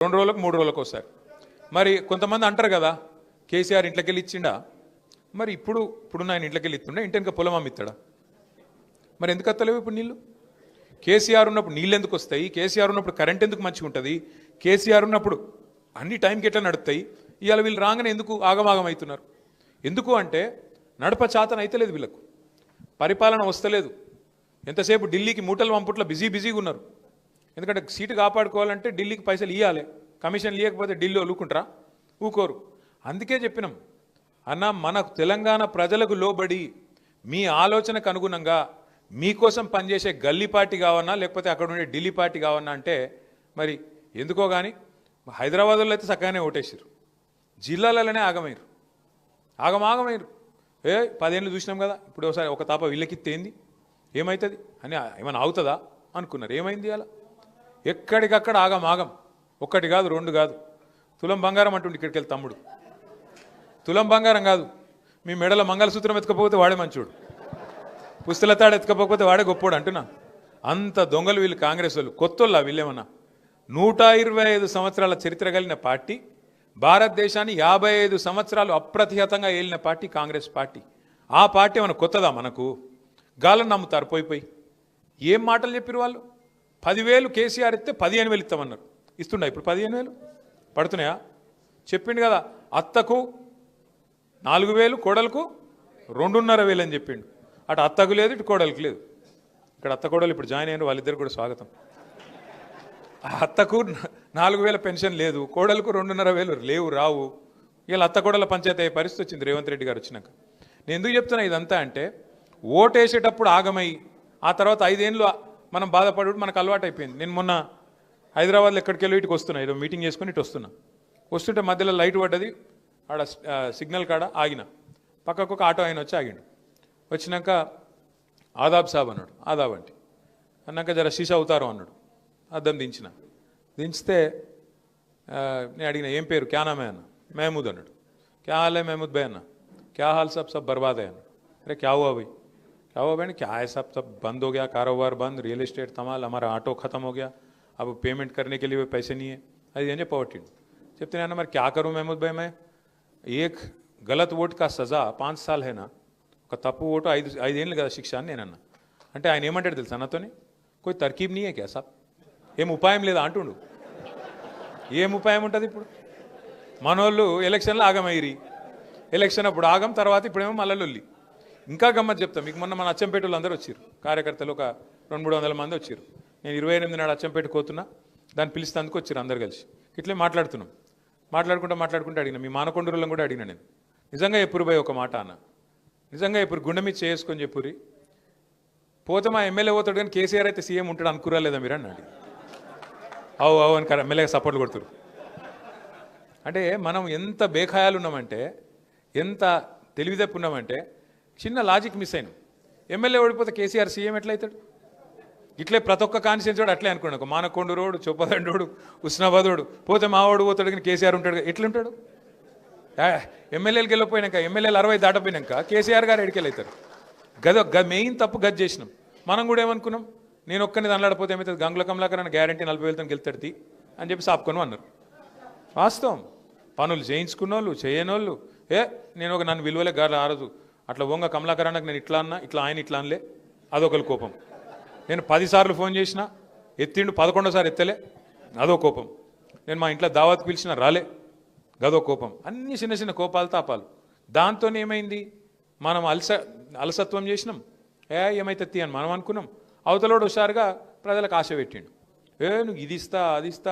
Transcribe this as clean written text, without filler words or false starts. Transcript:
2 రోజులకు 3 రోజులకు ఒకసారి. మరి కొంతమంది అంటారు కదా, కేసీఆర్ ఇంట్లోకి వెళ్ళి ఇచ్చిండా, మరి ఇప్పుడున్న ఆయన ఇంట్లోకి వెళ్ళి ఇస్తుండే, ఇంటి పొలం అమ్మిస్తాడా? మరి ఎందుకు వస్తలేవు ఇప్పుడు నీళ్ళు? కేసీఆర్ ఉన్నప్పుడు నీళ్ళు ఎందుకు వస్తాయి? కేసీఆర్ ఉన్నప్పుడు కరెంట్ ఎందుకు మంచిగా ఉంటుంది? కేసీఆర్ ఉన్నప్పుడు అన్ని టైంకి ఎట్లా నడుస్తాయి? ఇవాళ వీళ్ళు రాగానే ఎందుకు ఆగమాగం అవుతున్నారు? ఎందుకు అంటే నడప చాతన అయితే లేదు, వీళ్ళకు పరిపాలన వస్తలేదు. ఎంతసేపు ఢిల్లీకి మూటలు పంపుట్ల బిజీగా ఉన్నారు. ఎందుకంటే సీటు కాపాడుకోవాలంటే ఢిల్లీకి పైసలు ఇవ్వాలి, కమిషన్ ఇవ్వకపోతే ఢిల్లీ ఊరుకుంటారా? ఊకోరు. అందుకే చెప్పినాం అన్న, మనకు తెలంగాణ ప్రజలకు లోబడి మీ ఆలోచనకు అనుగుణంగా మీకోసం పనిచేసే గల్లీ పార్టీ కావన్నా, లేకపోతే అక్కడ ఉండే ఢిల్లీ పార్టీ కావన్నా అంటే మరి ఎందుకో కానీ హైదరాబాద్లో అయితే చక్కగానే ఓటేసారు, జిల్లాలలోనే ఆగమైరు. 10 ఏళ్ళు చూసినాం కదా, ఇప్పుడు ఒకసారి ఒక తాప వీళ్ళకిత్తేంది ఏమవుతుంది అని ఏమైనా అవుతుందా అనుకున్నారు. ఏమైంది అలా? ఎక్కడికక్కడ ఆగం. ఒక్కటి కాదు, 2 కాదు. తులం బంగారం అంటుండే ఇక్కడికి వెళ్ళి తమ్ముడు, తులం బంగారం కాదు, మీ మెడల మంగళసూత్రం ఎత్తుకపోతే వాడే మంచోడు, పుస్తల తాడు ఎత్తుకపోతే వాడే గొప్పోడు అంటున్నా. అంత దొంగలు వీళ్ళు కాంగ్రెస్ వాళ్ళు. కొత్తోళ్ళ వీళ్ళేమన్నా? 125 సంవత్సరాల చరిత్ర కలిగిన పార్టీ, భారతదేశాన్ని 55 సంవత్సరాలు అప్రతిహతంగా ఏలిన పార్టీ కాంగ్రెస్ పార్టీ. ఆ పార్టీ ఏమైనా కొత్తదా మనకు? గాలను నమ్ముతారు పోయి. ఏం మాటలు చెప్పారు వాళ్ళు? 10,000 కేసీఆర్ ఇస్తే 15,000 ఇస్తామన్నారు. ఇస్తుండా ఇప్పుడు 15,000 పడుతున్నాయా? చెప్పిండు కదా, అత్తకు 4,000, కోడలకు 2,500 అని చెప్పిండు. అటు అత్తకు లేదు, ఇటు కోడలికి లేదు. ఇక్కడ అత్త కోడలు ఇప్పుడు జాయిన్ అయిన వాళ్ళిద్దరు కూడా స్వాగతం. అత్తకు 4,000 పెన్షన్ లేదు, కోడలకు 2,500 లేవు, రావు. ఇలా అత్త కోడల పంచాయతీ అయ్యే పరిస్థితి వచ్చింది రేవంత్ రెడ్డి గారు వచ్చినాక. నేను ఎందుకు చెప్తున్నా ఇదంతా అంటే, ఓటేసేటప్పుడు ఆగమై ఆ తర్వాత 5 ఏళ్ళు మనం బాధపడు మనకు అలవాటు అయిపోయింది. నేను మొన్న హైదరాబాద్లో ఎక్కడికి వెళ్ళి ఇటుకు వస్తున్నా, ఏదో మీటింగ్ చేసుకుని ఇటు వస్తుంటే మధ్యలో లైట్ పడ్డది, ఆడ సిగ్నల్ కాడ ఆగిన. పక్కకు ఒక ఆటో ఆయన వచ్చి ఆగిండు. వచ్చినాక ఆదాబ్ సాబ్ అన్నాడు. ఆదాబ్ అంటే అన్నాక జర శీషా అవుతారు అన్నాడు. అద్దం దించితే నేను అడిగిన ఏం పేరు, క్యా నామే అన్న. మహమూద్ అన్నాడు. క్యా హాల్ హై మహమూద్ భాయ్ అన్న. క్యా హాల్ సబ్ బర్బాద్ है అన్నాడు. अरे क्या हुआ भाई? क्या हुआ भाई? क्या है सब बंद हो गया, कारोबार बंद, रियल एस्टेट तमाल, हमारा ऑटो खत्म हो गया, अब पेमेंट करने के लिए पैसे नहीं है. అది అని చెప్పవట్టిండు. చెప్తున్నాను మరి క్యా కరూ మహమూద్ భాయ్, మే ఏక్ గలత్ ఓట్ కా సజా 5 సాల్ హేనా, ఒక తప్పు ఓటు 5 ఏళ్ళు కదా శిక్ష అని నేనన్నా. అంటే ఆయన ఏమంటాడు తెలుసా నాతోని, కోయి తర్కీబ్ నీయే క్యా సాబ్, ఏం ఉపాయం లేదా అంటుండు. ఏం ఉపాయం ఉంటుంది ఇప్పుడు? మనోళ్ళు ఎలక్షన్లో ఆగమైరి, ఎలక్షన్ అప్పుడు ఆగం, తర్వాత ఇప్పుడేమో మళ్ళీ లొల్లి. ఇంకా గమ్మత్ చెప్తాం మీకు. మొన్న మన అచ్చంపేట వాళ్ళు అందరూ వచ్చారు, కార్యకర్తలు ఒక 200-300 మంది వచ్చారు. నేను 28 నాడు అచ్చంపేట పోతున్నా, దాన్ని పిలిస్తేందుకు వచ్చారు అందరు కలిసి. ఇట్లే మాట్లాడుకుంటూ అడిగిన, మీ మానకొండూరులను కూడా అడిగిన నేను, నిజంగా ఎప్పుడు పోయి ఒక మాట అన్న, నిజంగా ఎప్పుడు గుండె మీద చేసుకొని చెప్పురి, పోతే మా ఎమ్మెల్యే పోతాడు కానీ కేసీఆర్ అయితే సీఎం ఉంటాడు అనుకురా లేదా మీరు అన్నాడు. అవు అని ఎమ్మెల్యేగా సపోర్ట్లు కొడుతురు. అంటే మనం ఎంత బేఖాయాలు ఉన్నామంటే, ఎంత తెలివితప్పు ఉన్నామంటే, చిన్న లాజిక్ మిస్ అయినాం. ఎమ్మెల్యే ఓడిపోతే కేసీఆర్ సీఎం ఎట్లయితాడు? ఇట్లే ప్రతి ఒక్క కాన్స్టిట్యూన్సీ వాడు అట్లే అనుకున్నాడు. మానకొండూరోడు, చొప్పదండోడు, ఉస్నాబాదోడు పోతే మావాడు పోతాడు కానీ కేసీఆర్ ఉంటాడు. ఎట్లుంటాడు? ఎమ్మెల్యేలకు వెళ్ళిపోయినాక, ఎమ్మెల్యేలు 60 దాటపోయినాక కేసీఆర్ గారు ఎడికెళ్ళవుతారు. మెయిన్ తప్పు గది చేసినాం. మనం కూడా ఏమనుకున్నాం, నేను ఒక్కరిని దానిలాడిపోతే ఏమవుతుంది, గంగుల కమలాకర్ అని గ్యారంటీ 40,000తో గెలుతాడు అని చెప్పి సాపుకొని అన్నారు. వాస్తవం. పనులు చేయించుకున్న వాళ్ళు, చేయనోళ్ళు, నేను ఒక నన్ను విలువలే గారు ఆ రోజు అట్లా ఓంగ కమలాకరానికి నేను ఇట్లా అన్నా, ఇట్లా ఆయన ఇట్లా అనలే, అదొకరి కోపం. నేను 10 సార్లు ఫోన్ చేసినా ఎత్తిండు, 11వ సారి ఎత్తలే, అదో కోపం. నేను మా ఇంట్లో దావత్ పిలిచినా రాలే, గదో కోపం. అన్ని చిన్న కోపాలు, తాపాలు. దాంతో ఏమైంది, మనం అలసత్వం చేసినాం. ఏమైతే అని మనం అనుకున్నాం. అవతలోడు హుషారుగా ప్రజలకు ఆశ పెట్టిండు. నువ్వు ఇది ఇస్తా, అది ఇస్తా,